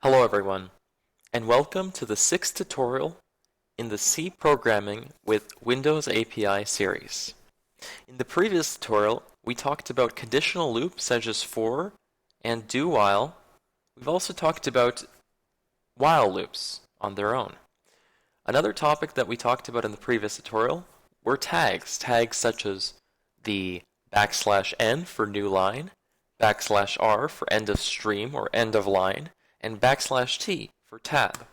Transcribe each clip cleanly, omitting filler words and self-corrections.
Hello everyone, and welcome to the 6th tutorial in the C Programming with Windows API series. In the previous tutorial, we talked about conditional loops such as for and do while. We've also talked about while loops on their own. Another topic that we talked about in the previous tutorial were tags such as the \n for new line, \r for end of stream or end of line, and \t for tab.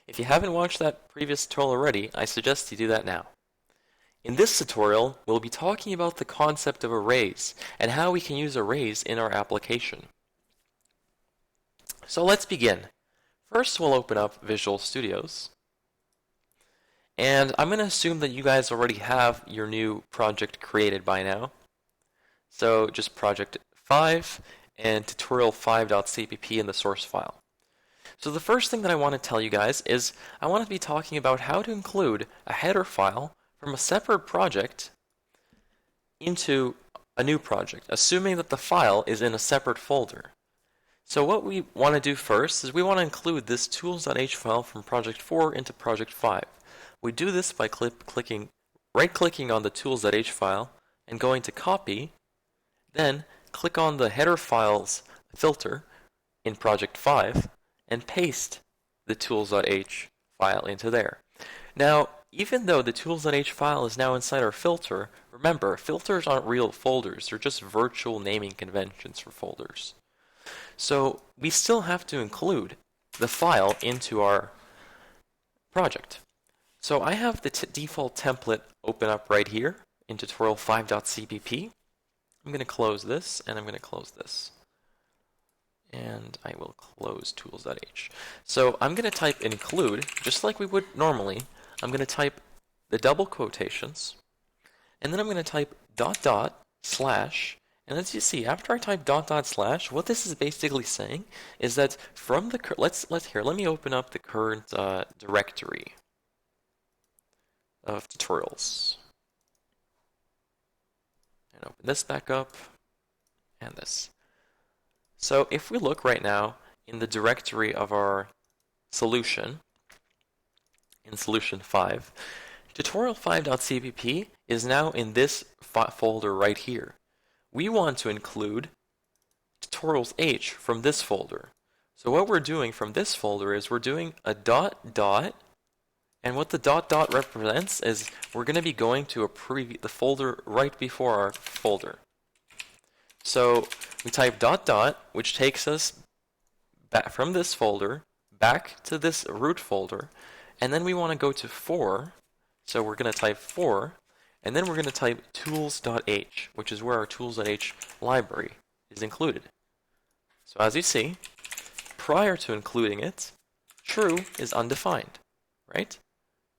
If you haven't watched that previous tutorial already, I suggest you do that now. In this tutorial, we'll be talking about the concept of arrays and how we can use arrays in our application. So let's begin. First, we'll open up Visual Studios. And I'm going to assume that you guys already have your new project created by now. So just project 5 and tutorial5.cpp in the source file. So the first thing that I want to tell you guys is I want to be talking about how to include a header file from a separate project into a new project, assuming that the file is in a separate folder. So what we want to do first is we want to include this tools.h file from project 4 into project 5. We do this by right-clicking on the tools.h file and going to copy, then click on the header files filter in project 5 and paste the tools.h file into there. Now, even though the tools.h file is now inside our filter, remember, filters aren't real folders, they're just virtual naming conventions for folders. So we still have to include the file into our project. So I have the default template open up right here in tutorial5.cpp. I'm going to close this, and I'm going to close this. And I will close tools.h. So I'm going to type include, just like we would normally. I'm going to type the double quotations, and then I'm going to type ... and as you see, after I type ... what this is basically saying is that from the let me open up the current directory of tutorials. And open this back up, and this. So if we look right now in the directory of our solution, in solution 5, tutorial5.cpp is now in this folder right here. We want to include tutorials H from this folder. So what we're doing from this folder is we're doing a ... and what the ... represents is we're going to be going to the folder right before our folder. So we type ... which takes us back from this folder back to this root folder, and then we want to go to for, so we're going to type for, and then we're going to type tools.h, which is where our tools.h library is included. So as you see, prior to including it, true is undefined, right?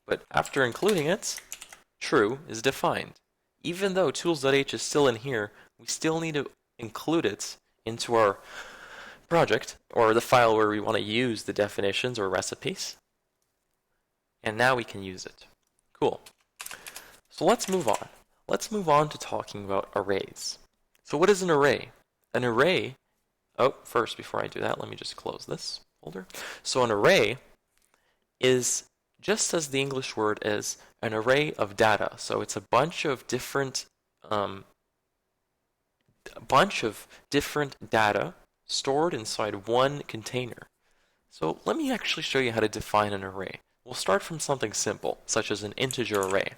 But after including it, true is defined. Even though tools.h is still in here, we still need to include it into our project, or the file where we want to use the definitions or recipes. And now we can use it. Cool. So let's move on. Let's move on to talking about arrays. So what is an array? An array, first, before I do that, let me just close this folder. So an array is, just as the English word is, an array of data. So it's a bunch of different data stored inside one container. So let me actually show you how to define an array. We'll start from something simple, such as an integer array.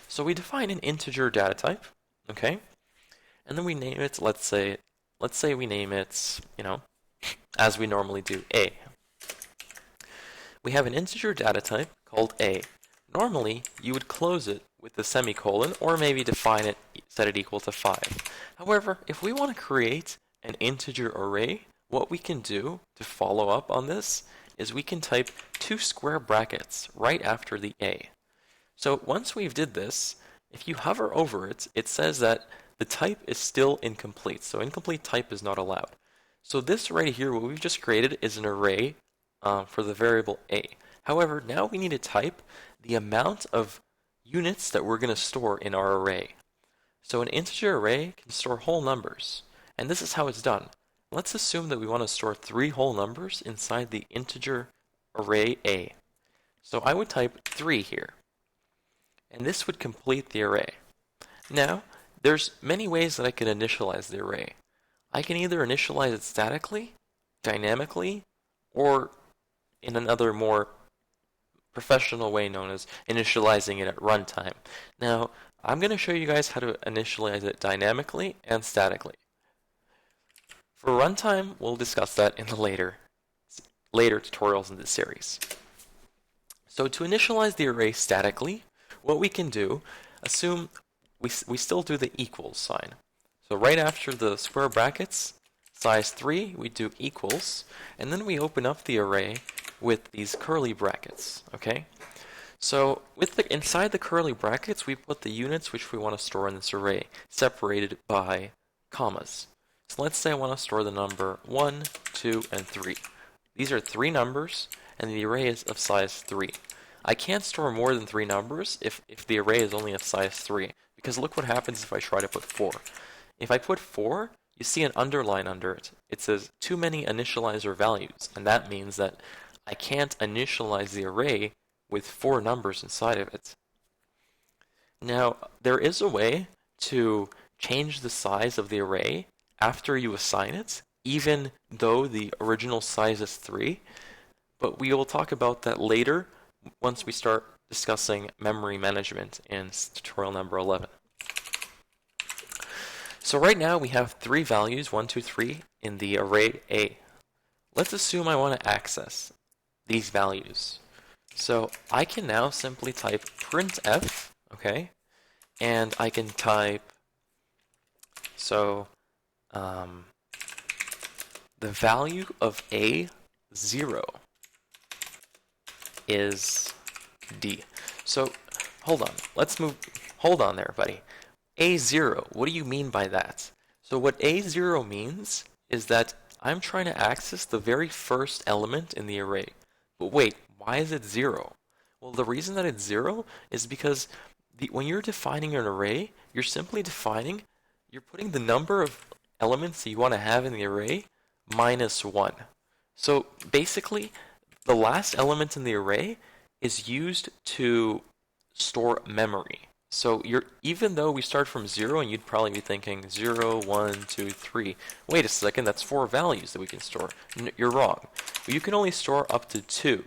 So we define an integer data type, okay? And then we name it, let's say we name it, as we normally do, A. We have an integer data type called A. Normally, you would close it with a semicolon, or maybe define it, set it equal to 5. However, if we want to create an integer array, what we can do to follow up on this is we can type 2 square brackets right after the A. So once we've did this, if you hover over it, it says that the type is still incomplete. So incomplete type is not allowed. So this right here, what we've just created, is an array for the variable A. However, now we need to type the amount of units that we're going to store in our array. So an integer array can store whole numbers. And this is how it's done. let's assume that we want to store 3 whole numbers inside the integer array A. So I would type 3 here, and this would complete the array. Now, there's many ways that I can initialize the array. I can either initialize it statically, dynamically, or in another more professional way known as initializing it at runtime. Now, I'm going to show you guys how to initialize it dynamically and statically. For runtime, we'll discuss that in the later tutorials in this series. So to initialize the array statically, what we can do, assume we still do the equals sign. So right after the square brackets, size 3, we do equals, and then we open up the array with these curly brackets, okay? So inside the curly brackets, we put the units which we want to store in this array, separated by commas. So let's say I want to store the number 1, 2, and 3. These are 3 numbers, and the array is of size 3. I can't store more than 3 numbers if the array is only of size 3, because look what happens if I try to put 4. If I put 4, you see an underline under it. It says too many initializer values, and that means that I can't initialize the array with 4 numbers inside of it. Now, there is a way to change the size of the array after you assign it, even though the original size is 3, but we will talk about that later once we start discussing memory management in tutorial number 11. So right now we have 3 values, 1, 2, 3, in the array A. Let's assume I want to access these values. So I can now simply type printf, okay, and I can type, the value of A0 is D. So hold on there, buddy. A0, what do you mean by that? So what A0 means is that I'm trying to access the very first element in the array. But wait, why is it 0? Well, the reason that it's 0 is because when you're defining an array, you're putting the number of elements that you want to have in the array minus 1. So basically, the last element in the array is used to store memory. So even though we start from 0, and you'd probably be thinking 0, 1, 2, 3. Wait a second, that's 4 values that we can store. You're wrong. You can only store up to 2,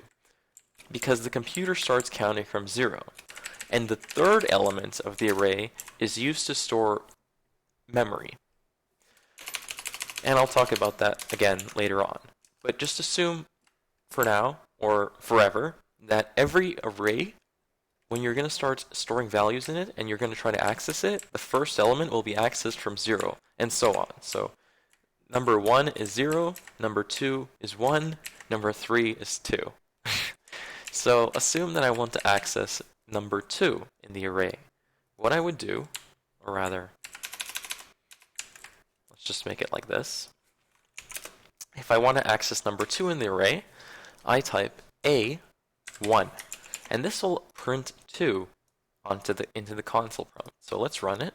because the computer starts counting from 0. And the third element of the array is used to store memory. And I'll talk about that again later on. But just assume for now, or forever, that every array, when you're going to start storing values in it and you're going to try to access it, the first element will be accessed from 0, and so on. So number 1 is 0, number 2 is 1, number 3 is 2. So assume that I want to access number 2 in the array. What I would do, or rather, let's just make it like this. If I want to access number 2 in the array, I type A1. And this will print 2 into the console prompt. So let's run it.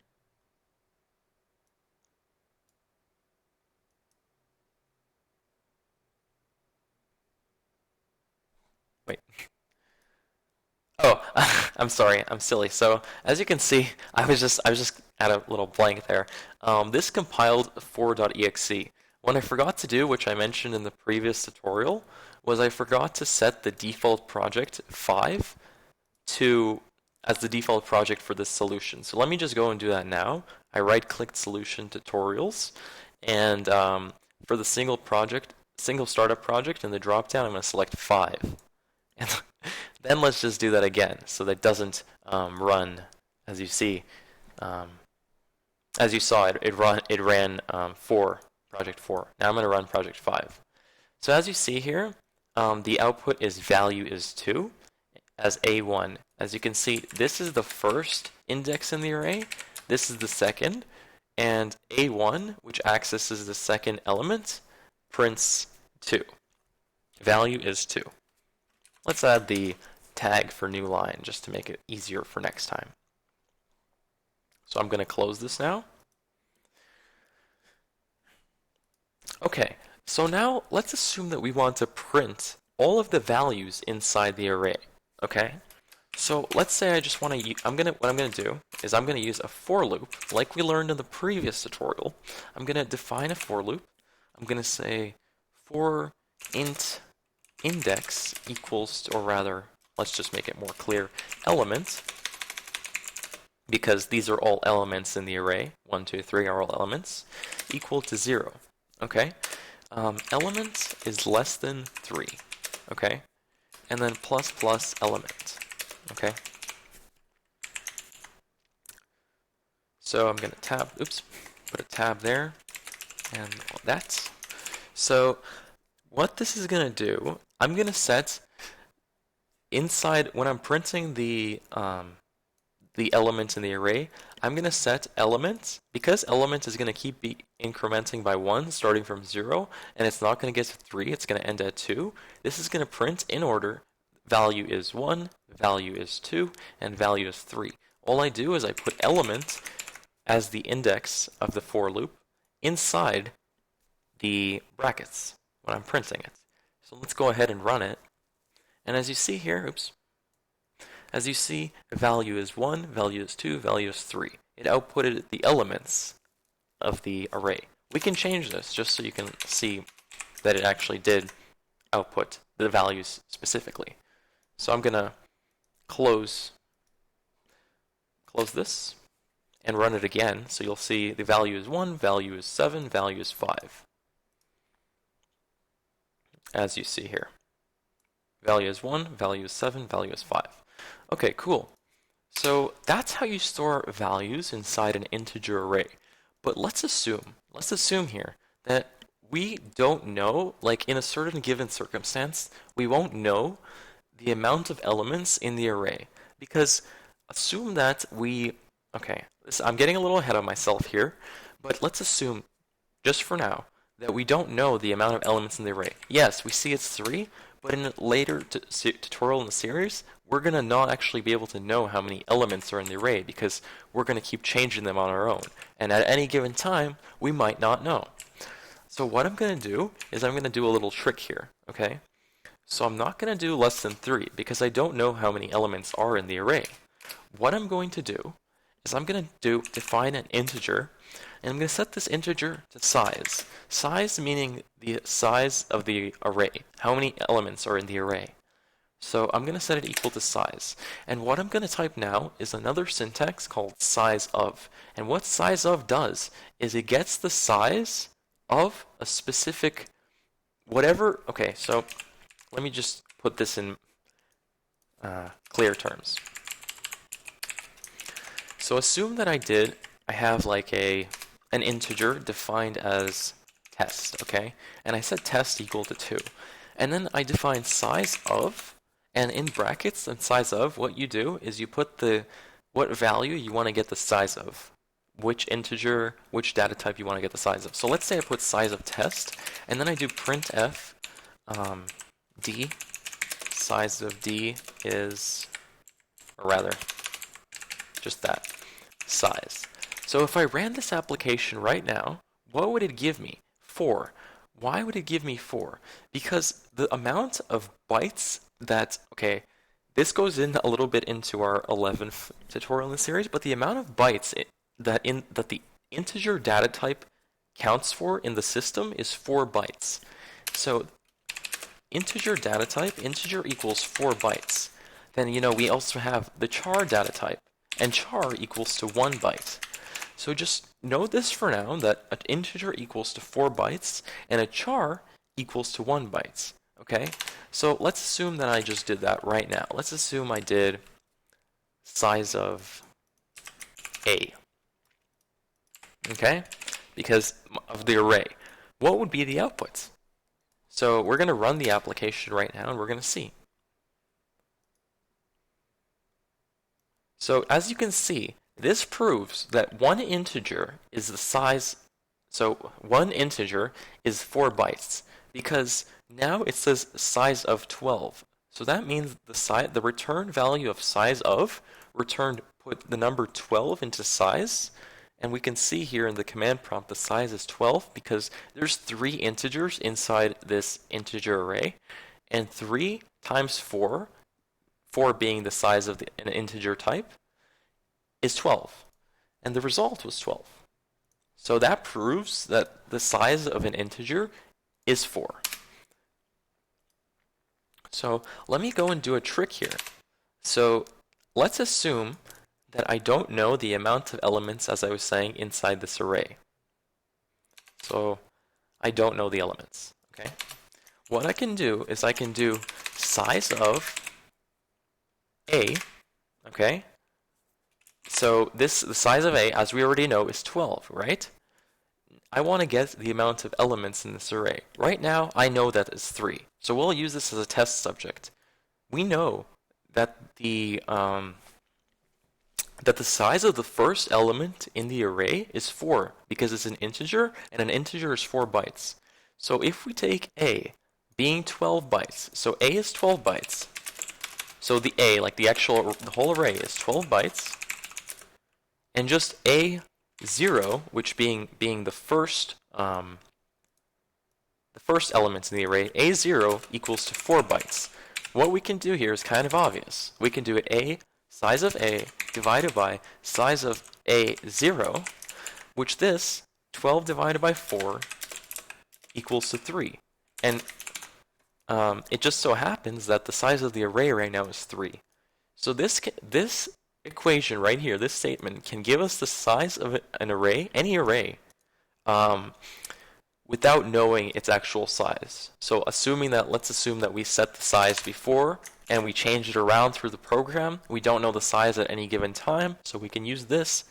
Wait. Oh, I'm sorry, I'm silly. So as you can see, I was just at a little blank there. This compiled 4.exe. What I forgot to do, which I mentioned in the previous tutorial, was I forgot to set the default project 5 as the default project for this solution. So let me just go and do that now. I right-clicked Solution Tutorials, and for the single startup project in the dropdown, I'm going to select 5. And then let's just do that again, so that it doesn't run, as you see. As you saw, it ran 4, project 4. Now I'm going to run project 5. So as you see here, the output is value is 2 as A1. As you can see, this is the first index in the array, this is the second, and A1, which accesses the second element, prints 2. Value is 2. Let's add the tag for new line just to make it easier for next time. So I'm going to close this now. Okay, so now let's assume that we want to print all of the values inside the array. Okay? So let's say I just want to what I'm gonna do is I'm gonna use a for loop, like we learned in the previous tutorial. I'm gonna define a for loop. I'm gonna say for int index equals, or rather, let's just make it more clear, element, because these are all elements in the array. 1, 2, 3 are all elements, equal to 0. Okay? Element is less than 3. Okay? And then plus plus element. Okay? So I'm going to put a tab there, and that. So what this is going to do, I'm going to set inside, when I'm printing the element in the array, I'm going to set element, because element is going to keep incrementing by 1 starting from 0, and it's not going to get to 3, it's going to end at 2. This is going to print in order, value is 1, value is 2, and value is 3. All I do is I put element as the index of the for loop inside the brackets when I'm printing it. So let's go ahead and run it. And as you see here, as you see, value is 1, value is 2, value is 3. It outputted the elements of the array. We can change this just so you can see that it actually did output the values specifically. So I'm going to close this and run it again. So you'll see the value is 1, value is 7, value is 5. As you see here. Value is 1, value is 7, value is 5. Okay, cool. So that's how you store values inside an integer array. But let's assume here that we don't know, like in a certain given circumstance, we won't know the amount of elements in the array. Because assume that I'm getting a little ahead of myself here, but let's assume, just for now, that we don't know the amount of elements in the array. Yes, we see it's 3, but in a later tutorial in the series, we're going to not actually be able to know how many elements are in the array because we're going to keep changing them on our own. And at any given time, we might not know. So what I'm going to do is I'm going to do a little trick here, okay? So I'm not going to do less than 3 because I don't know how many elements are in the array. What I'm going to do is I'm going to define an integer, and I'm going to set this integer to size. Size meaning the size of the array. How many elements are in the array? So I'm going to set it equal to size. And what I'm going to type now is another syntax called size of. And what size of does is it gets the size of a specific whatever. Okay, so let me just put this in clear terms. So assume that I have like an integer defined as test, okay? And I set test equal to 2. And then I define size of, and in brackets and size of, what you do is you put what value you want to get the size of. Which integer, which data type you want to get the size of. So let's say I put size of test, and then I do printf d, size of d is, or rather, just that, size. So if I ran this application right now, what would it give me? 4. Why would it give me 4? Because the amount of bytes this goes in a little bit into our 11th tutorial in the series, but the amount of bytes that the integer data type counts for in the system is 4 bytes. So integer data type, integer equals 4 bytes. Then, we also have the char data type, and char equals to 1 byte. So just know this for now, that an integer equals to 4 bytes, and a char equals to 1 byte. Okay? So let's assume that I just did that right now. Let's assume I did size of A. Okay? Because of the array. What would be the outputs? So we're going to run the application right now, and we're going to see. So as you can see, this proves that one integer is the size. So one integer is 4 bytes because now it says size of 12. So that means the return value of size of put the number 12 into size, And we can see here in the command prompt the size is 12 because there's 3 integers inside this integer array. And 3 times 4, 4 being the size of an integer type, is 12. And the result was 12. So that proves that the size of an integer is 4. So let me go and do a trick here. So let's assume that I don't know the amount of elements, as I was saying, inside this array. So I don't know the elements, okay? What I can do is I can do size of A, okay? So the size of A, as we already know, is 12, right? I want to get the amount of elements in this array. Right now, I know that it's 3. So we'll use this as a test subject. We know that the size of the first element in the array is 4 because it's an integer, and an integer is 4 bytes. So if we take A being 12 bytes, so A is 12 bytes. So the A, like the whole array is 12 bytes, and just A0, which being the first elements in the array, A0 equals to 4 bytes. What we can do here is kind of obvious. We can do it size of A divided by size of A0, which this 12 divided by 4 equals to 3. And it just so happens that the size of the array right now is 3. So this equation right here, this statement, can give us the size of an array, any array, without knowing its actual size. So let's assume that we set the size before and we change it around through the program. We don't know the size at any given time, so we can use this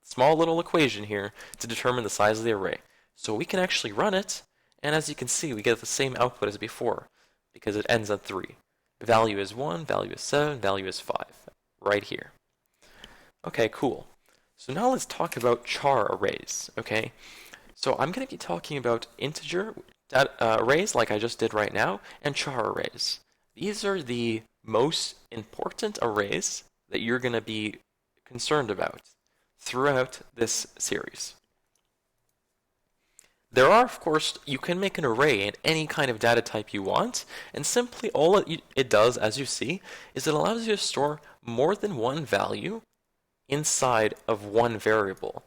small little equation here to determine the size of the array. So we can actually run it, and as you can see, we get the same output as before because it ends at 3. Value is 1, value is 7, value is 5, right here. Okay, cool. So now let's talk about char arrays, okay? So I'm going to be talking about integer arrays like I just did right now, and char arrays. These are the most important arrays that you're going to be concerned about throughout this series. There are, of course, you can make an array in any kind of data type you want, and simply all it does, as you see, is it allows you to store more than one value inside of one variable.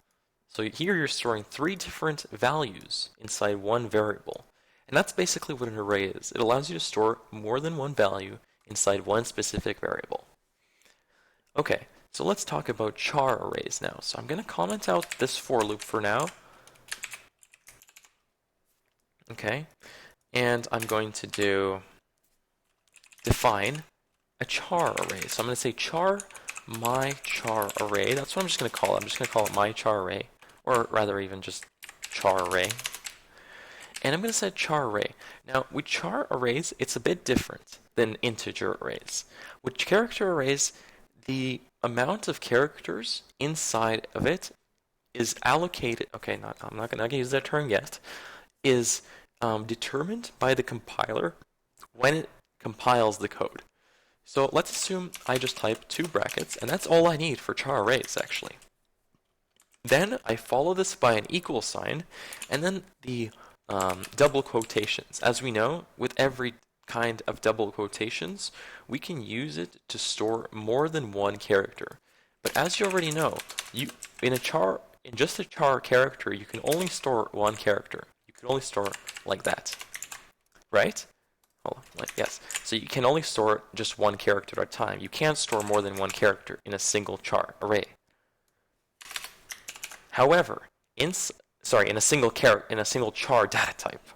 So here you're storing 3 different values inside one variable. And that's basically what an array is. It allows you to store more than one value inside one specific variable. Okay, so let's talk about char arrays now. So I'm going to comment out this for loop for now. Okay, and I'm going to define a char array. So I'm going to say char my char array. That's what I'm just going to call it. I'm just going to call it my char array, or rather even just char array. And I'm going to set char array. Now, with char arrays, it's a bit different than integer arrays. With character arrays, the amount of characters inside of it is allocated. Okay, I'm not going to use that term yet. Is determined by the compiler when it compiles the code. So let's assume I just type 2 brackets, and that's all I need for char arrays, actually. Then I follow this by an equal sign, and then the double quotations. As we know, with every kind of double quotations, we can use it to store more than one character. But as you already know, in just a char character, you can only store one character. You can only store like that, right? Yes. So you can only store just one character at a time. You can't store more than one character in a single char array. However, in a single char data type.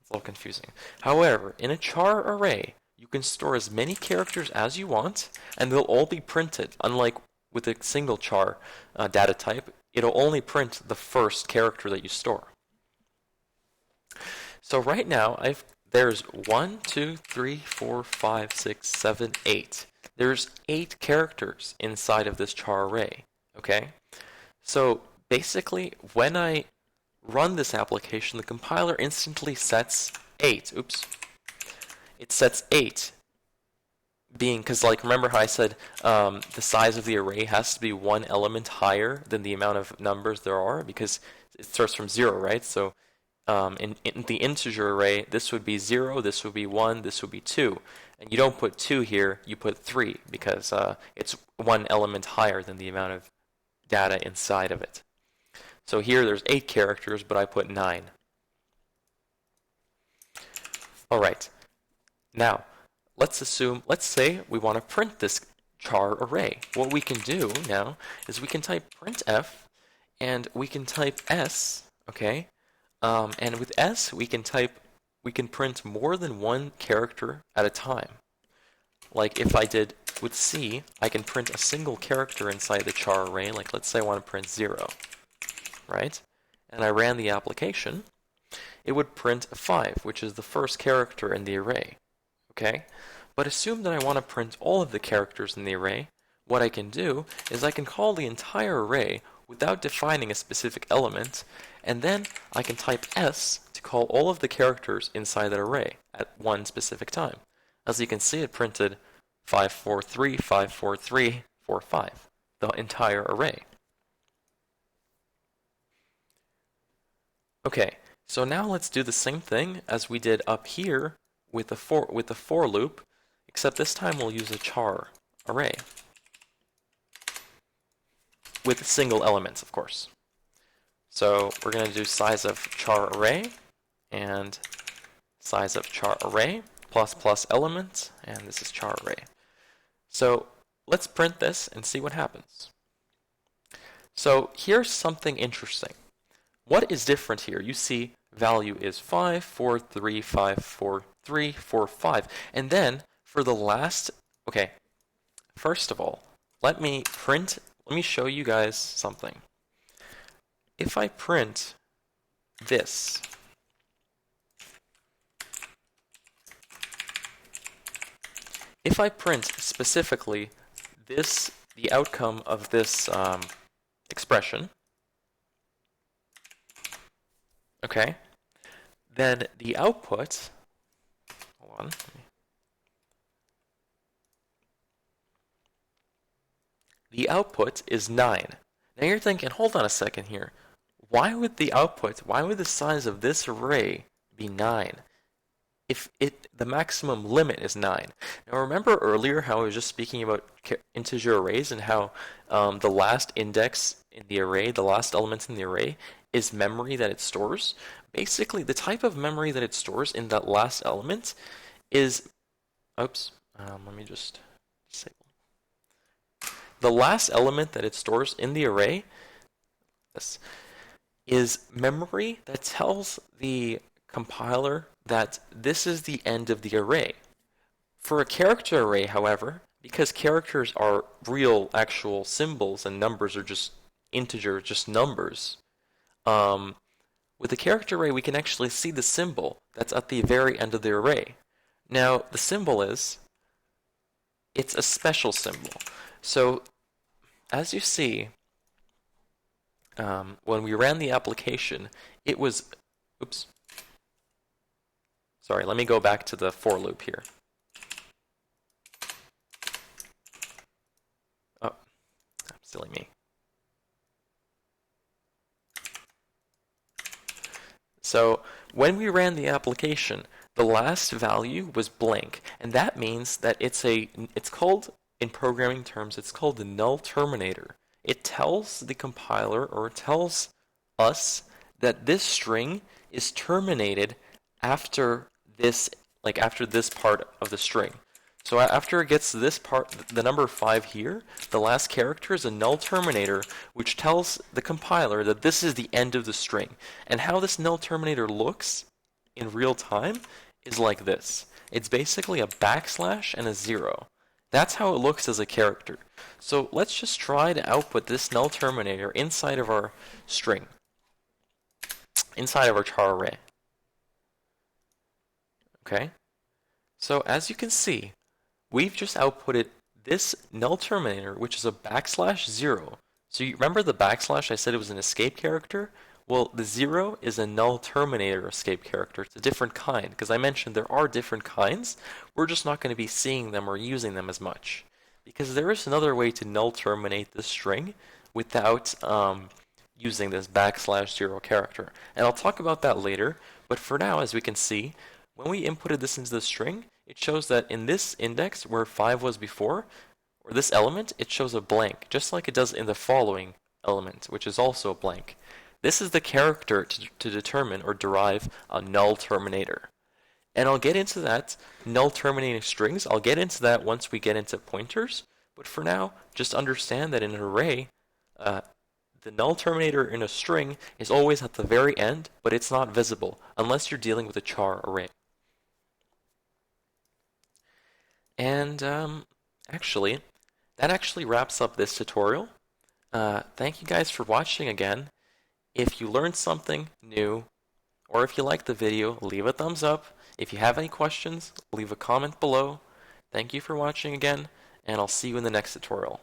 It's a little confusing. However, in a char array, you can store as many characters as you want, and they'll all be printed. Unlike with a single char data type, it'll only print the first character that you store. So right now, there's 1, 2, 3, 4, 5, 6, 7, 8. There's 8 characters inside of this char array, okay? So basically, when I run this application, the compiler instantly sets 8. Oops. It sets 8 being, because like remember how I said the size of the array has to be one element higher than the amount of numbers there are, because it starts from 0, right? So in the integer array, this would be 0, this would be 1, this would be 2. And you don't put 2 here, you put 3, because it's one element higher than the amount of data inside of it. So here there's 8 characters, but I put 9. Alright, now let's say we want to print this char array. What we can do now is we can type printf, and we can type s, okay? And with s, we can print more than one character at a time. Like if I did with c, I can print a single character inside the char array. Like let's say I want to print 0, right? And I ran the application. It would print a 5, which is the first character in the array, okay? But assume that I want to print all of the characters in the array. What I can do is I can call the entire array without defining a specific element, and then I can type s to call all of the characters inside that array at one specific time. As you can see, it printed 543, 543, 45, the entire array. Okay, so now let's do the same thing as we did up here with the for loop, except this time we'll use a char array with single elements, of course. So we're going to do size of char array and size of char array plus element, and this is char array. So let's print this and see what happens. So here's something interesting. What is different here? You see value is 5, 4, 3, 5, 4, 3, 4, 5. And then for the last, okay, first of all, let me show you guys something. If I print this, if I print specifically this, the outcome of this expression, okay, then the output, hold on, the output is 9. Now you're thinking, hold on a second here. Why would the size of this array be 9 if the maximum limit is 9? Now remember earlier how I was just speaking about integer arrays and how the last index in the array, the last element in the array, is memory that it stores? Basically, the type of memory that it stores in that last element is, let me just disable. The last element that it stores in the array, this, is memory that tells the compiler that this is the end of the array. For a character array, however, because characters are real, actual symbols and numbers are just integers, just numbers, with the character array we can actually see the symbol that's at the very end of the array. Now, the symbol it's a special symbol. So, as you see, when we ran the application, it was, sorry, let me go back to the for loop here. Oh, silly me. So when we ran the application, the last value was blank, and that means that it's called, in programming terms, it's called the Null Terminator. It tells the compiler, or it tells us, that this string is terminated after this, after this part of the string. So after it gets to this part, the number 5 here, the last character is a null terminator, which tells the compiler that this is the end of the string. And how this null terminator looks in real time is like this. It's basically a backslash and a 0. That's how it looks as a character. So let's just try to output this null terminator inside of our string, inside of our char array. Okay? So as you can see, we've just outputted this null terminator, which is a backslash 0. So you remember the backslash, I said it was an escape character? Well, the 0 is a null terminator escape character. It's a different kind, because I mentioned there are different kinds. We're just not going to be seeing them or using them as much. Because there is another way to null terminate the string without using this \0 character. And I'll talk about that later, but for now, as we can see, when we inputted this into the string, it shows that in this index where 5 was before, or this element, it shows a blank, just like it does in the following element, which is also a blank. This is the character to determine or derive a null terminator. And I'll get into that, null terminating strings, I'll get into that once we get into pointers, but for now, just understand that in an array, the null terminator in a string is always at the very end, but it's not visible, unless you're dealing with a char array. And that actually wraps up this tutorial. Thank you guys for watching again. If you learned something new, or if you liked the video, leave a thumbs up. If you have any questions, leave a comment below. Thank you for watching again, and I'll see you in the next tutorial.